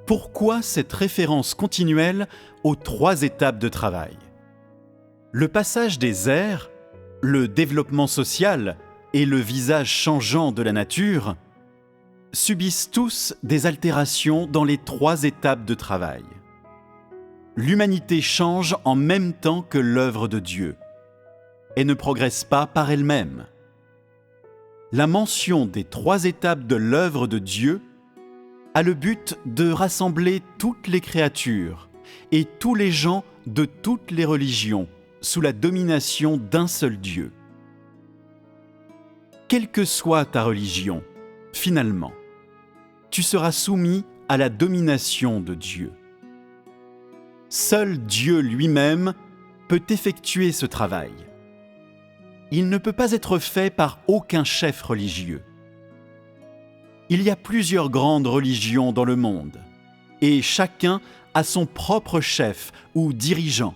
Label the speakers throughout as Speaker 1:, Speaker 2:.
Speaker 1: Pourquoi cette référence continuelle aux 3 étapes de travail ? Le passage des ères, le développement social et le visage changeant de la nature subissent tous des altérations dans les 3 étapes de travail. L'humanité change en même temps que l'œuvre de Dieu et ne progresse pas par elle-même. La mention des 3 étapes de l'œuvre de Dieu a le but de rassembler toutes les créatures et tous les gens de toutes les religions sous la domination d'un seul Dieu. Quelle que soit ta religion, finalement, tu seras soumis à la domination de Dieu. Seul Dieu lui-même peut effectuer ce travail. Il ne peut pas être fait par aucun chef religieux. Il y a plusieurs grandes religions dans le monde, et chacun a son propre chef ou dirigeant.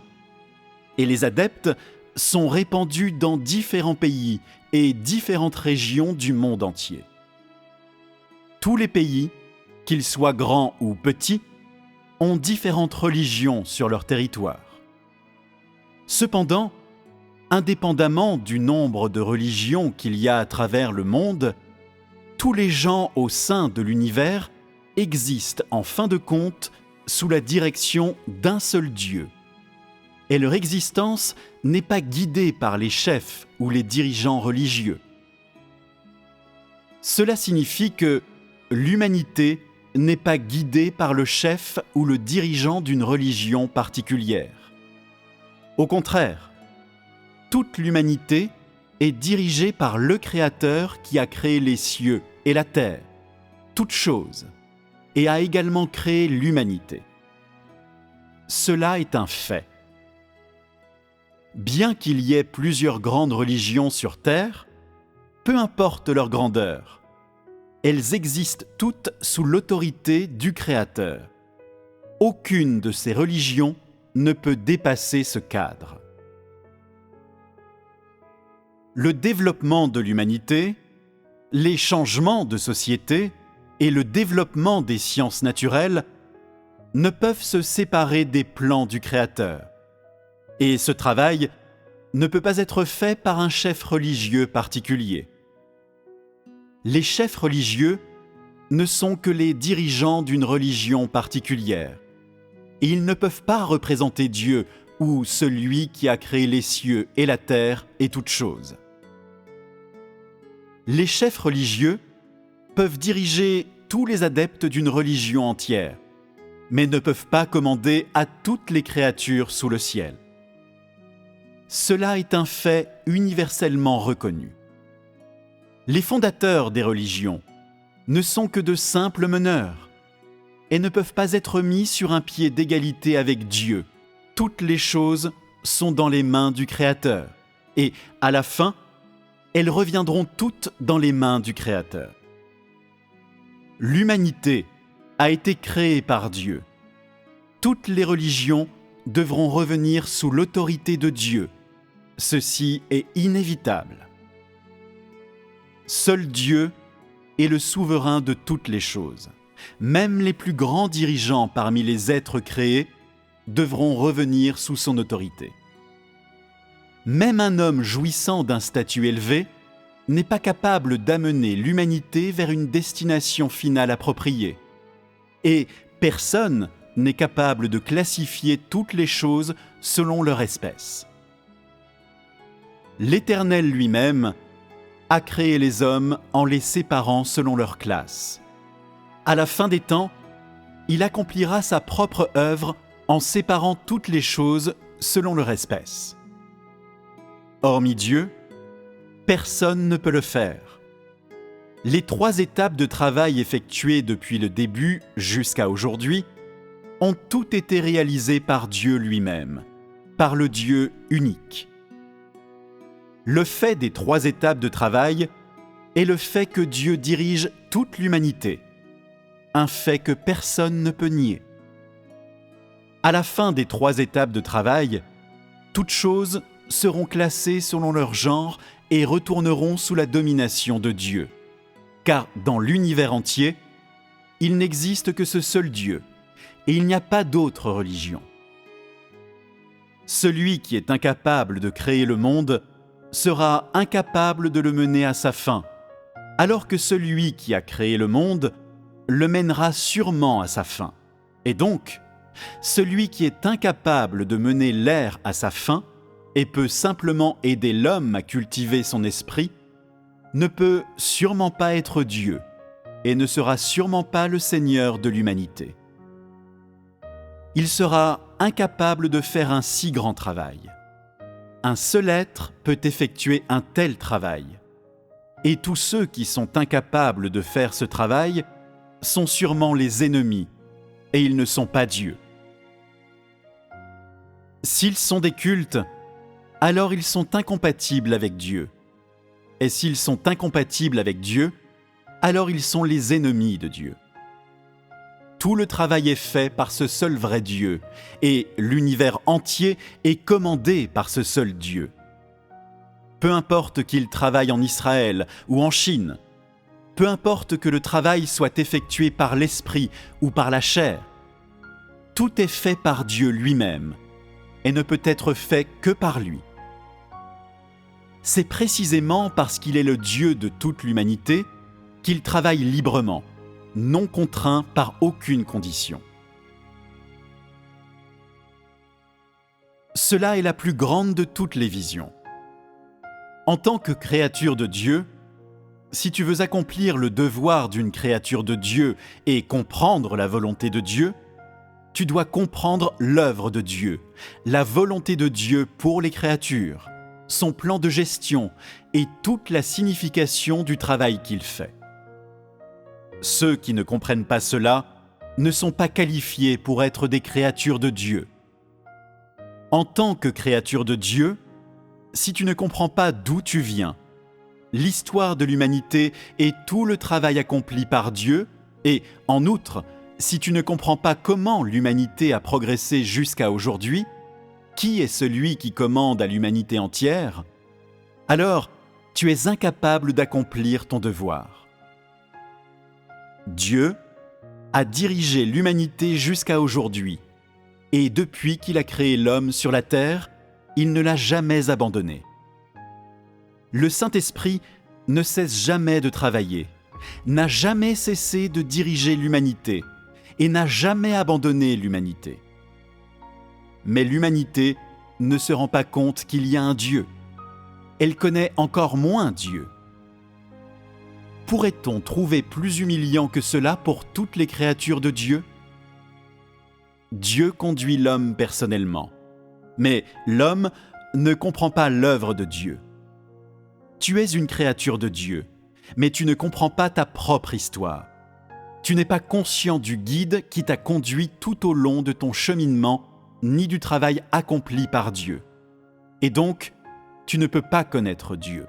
Speaker 1: Et les adeptes sont répandus dans différents pays et différentes régions du monde entier. Tous les pays, qu'ils soient grands ou petits, ont différentes religions sur leur territoire. Cependant, indépendamment du nombre de religions qu'il y a à travers le monde, tous les gens au sein de l'univers existent en fin de compte sous la direction d'un seul Dieu. Et leur existence n'est pas guidée par les chefs ou les dirigeants religieux. Cela signifie que l'humanité n'est pas guidée par le chef ou le dirigeant d'une religion particulière. Au contraire, toute l'humanité est dirigée par le Créateur qui a créé les cieux et la terre, toutes choses, et a également créé l'humanité. Cela est un fait. Bien qu'il y ait plusieurs grandes religions sur Terre, peu importe leur grandeur, elles existent toutes sous l'autorité du Créateur. Aucune de ces religions ne peut dépasser ce cadre. Le développement de l'humanité, les changements de société et le développement des sciences naturelles ne peuvent se séparer des plans du Créateur. Et ce travail ne peut pas être fait par un chef religieux particulier. Les chefs religieux ne sont que les dirigeants d'une religion particulière. Et ils ne peuvent pas représenter Dieu ou celui qui a créé les cieux et la terre et toutes choses. Les chefs religieux peuvent diriger tous les adeptes d'une religion entière, mais ne peuvent pas commander à toutes les créatures sous le ciel. Cela est un fait universellement reconnu. Les fondateurs des religions ne sont que de simples meneurs et ne peuvent pas être mis sur un pied d'égalité avec Dieu. Toutes les choses sont dans les mains du Créateur et, à la fin, elles reviendront toutes dans les mains du Créateur. L'humanité a été créée par Dieu. Toutes les religions devront revenir sous l'autorité de Dieu. Ceci est inévitable. Seul Dieu est le souverain de toutes les choses. Même les plus grands dirigeants parmi les êtres créés devront revenir sous son autorité. Même un homme jouissant d'un statut élevé n'est pas capable d'amener l'humanité vers une destination finale appropriée. Et personne n'est capable de classifier toutes les choses selon leur espèce. L'Éternel lui-même a créé les hommes en les séparant selon leur classe. À la fin des temps, il accomplira sa propre œuvre en séparant toutes les choses selon leur espèce. Hormis Dieu, personne ne peut le faire. Les 3 étapes de travail effectuées depuis le début jusqu'à aujourd'hui ont toutes été réalisées par Dieu lui-même, par le Dieu unique. Le fait des 3 étapes de travail est le fait que Dieu dirige toute l'humanité, un fait que personne ne peut nier. À la fin des 3 étapes de travail, toutes choses seront classées selon leur genre et retourneront sous la domination de Dieu. Car dans l'univers entier, il n'existe que ce seul Dieu, et il n'y a pas d'autre religion. Celui qui est incapable de créer le monde sera incapable de le mener à sa fin, alors que celui qui a créé le monde le mènera sûrement à sa fin. Et donc, celui qui est incapable de mener l'air à sa fin et peut simplement aider l'homme à cultiver son esprit, ne peut sûrement pas être Dieu et ne sera sûrement pas le Seigneur de l'humanité. Il sera incapable de faire un si grand travail. Un seul être peut effectuer un tel travail. Et tous ceux qui sont incapables de faire ce travail sont sûrement les ennemis, et ils ne sont pas Dieu. S'ils sont des cultes, alors ils sont incompatibles avec Dieu. Et s'ils sont incompatibles avec Dieu, alors ils sont les ennemis de Dieu. Tout le travail est fait par ce seul vrai Dieu, et l'univers entier est commandé par ce seul Dieu. Peu importe qu'il travaille en Israël ou en Chine, peu importe que le travail soit effectué par l'esprit ou par la chair, tout est fait par Dieu lui-même et ne peut être fait que par lui. C'est précisément parce qu'il est le Dieu de toute l'humanité qu'il travaille librement, non contraint par aucune condition. Cela est la plus grande de toutes les visions. En tant que créature de Dieu, si tu veux accomplir le devoir d'une créature de Dieu et comprendre la volonté de Dieu, tu dois comprendre l'œuvre de Dieu, la volonté de Dieu pour les créatures, son plan de gestion et toute la signification du travail qu'il fait. Ceux qui ne comprennent pas cela ne sont pas qualifiés pour être des créatures de Dieu. En tant que créature de Dieu, si tu ne comprends pas d'où tu viens, l'histoire de l'humanité et tout le travail accompli par Dieu, et en outre, si tu ne comprends pas comment l'humanité a progressé jusqu'à aujourd'hui, qui est celui qui commande à l'humanité entière, alors tu es incapable d'accomplir ton devoir. Dieu a dirigé l'humanité jusqu'à aujourd'hui, et depuis qu'il a créé l'homme sur la terre, il ne l'a jamais abandonné. Le Saint-Esprit ne cesse jamais de travailler, n'a jamais cessé de diriger l'humanité et n'a jamais abandonné l'humanité. Mais l'humanité ne se rend pas compte qu'il y a un Dieu. Elle connaît encore moins Dieu. Pourrait-on trouver plus humiliant que cela pour toutes les créatures de Dieu ? Dieu conduit l'homme personnellement, mais l'homme ne comprend pas l'œuvre de Dieu. Tu es une créature de Dieu, mais tu ne comprends pas ta propre histoire. Tu n'es pas conscient du guide qui t'a conduit tout au long de ton cheminement, ni du travail accompli par Dieu. Et donc, tu ne peux pas connaître Dieu.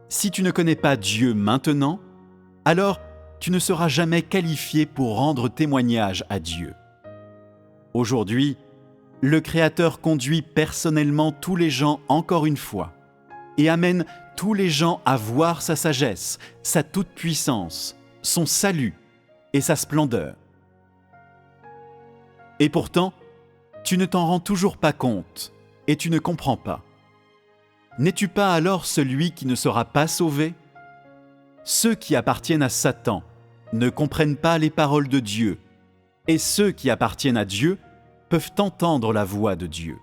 Speaker 1: Si tu ne connais pas Dieu maintenant, alors tu ne seras jamais qualifié pour rendre témoignage à Dieu. Aujourd'hui, le Créateur conduit personnellement tous les gens encore une fois et amène tous les gens à voir sa sagesse, sa toute-puissance, son salut et sa splendeur. Et pourtant, tu ne t'en rends toujours pas compte et tu ne comprends pas. N'es-tu pas alors celui qui ne sera pas sauvé ? Ceux qui appartiennent à Satan ne comprennent pas les paroles de Dieu, et ceux qui appartiennent à Dieu peuvent entendre la voix de Dieu.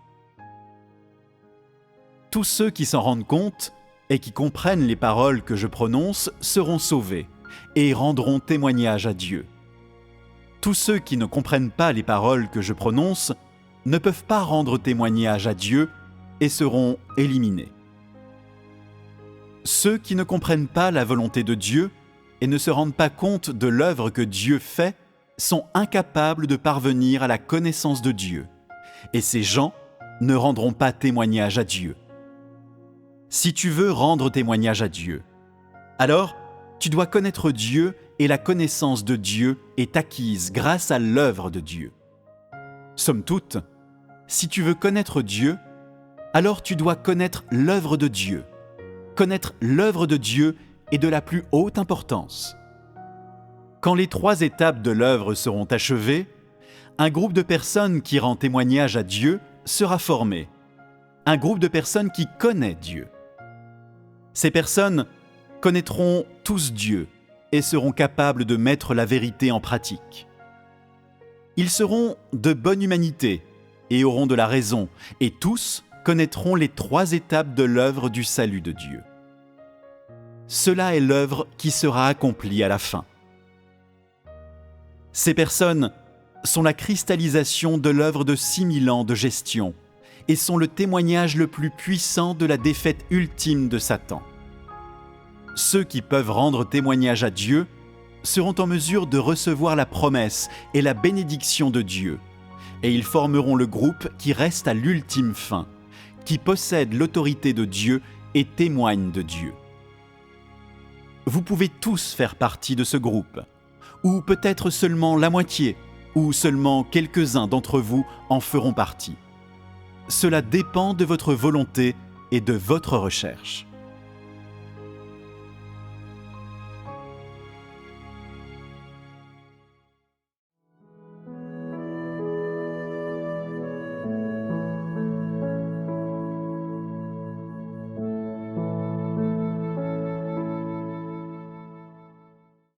Speaker 1: Tous ceux qui s'en rendent compte et qui comprennent les paroles que je prononce seront sauvés et rendront témoignage à Dieu. Tous ceux qui ne comprennent pas les paroles que je prononce ne peuvent pas rendre témoignage à Dieu et seront éliminés. Ceux qui ne comprennent pas la volonté de Dieu et ne se rendent pas compte de l'œuvre que Dieu fait sont incapables de parvenir à la connaissance de Dieu, et ces gens ne rendront pas témoignage à Dieu. Si tu veux rendre témoignage à Dieu, alors tu dois connaître Dieu et la connaissance de Dieu est acquise grâce à l'œuvre de Dieu. Somme toute, si tu veux connaître Dieu, alors tu dois connaître l'œuvre de Dieu. Connaître l'œuvre de Dieu est de la plus haute importance. Quand les 3 étapes de l'œuvre seront achevées, Un groupe de personnes qui rend témoignage à Dieu sera formé. Un groupe de personnes qui connaît Dieu. Ces personnes connaîtront tous Dieu et seront capables de mettre la vérité en pratique. Ils seront de bonne humanité et auront de la raison, et tous connaîtront les 3 étapes de l'œuvre du salut de Dieu. Cela est l'œuvre qui sera accomplie à la fin. Ces personnes sont la cristallisation de l'œuvre de 6000 ans de gestion et sont le témoignage le plus puissant de la défaite ultime de Satan. Ceux qui peuvent rendre témoignage à Dieu seront en mesure de recevoir la promesse et la bénédiction de Dieu, et ils formeront le groupe qui reste à l'ultime fin, qui possède l'autorité de Dieu et témoigne de Dieu. Vous pouvez tous faire partie de ce groupe, ou peut-être seulement la moitié, ou seulement quelques-uns d'entre vous en feront partie. Cela dépend de votre volonté et de votre recherche.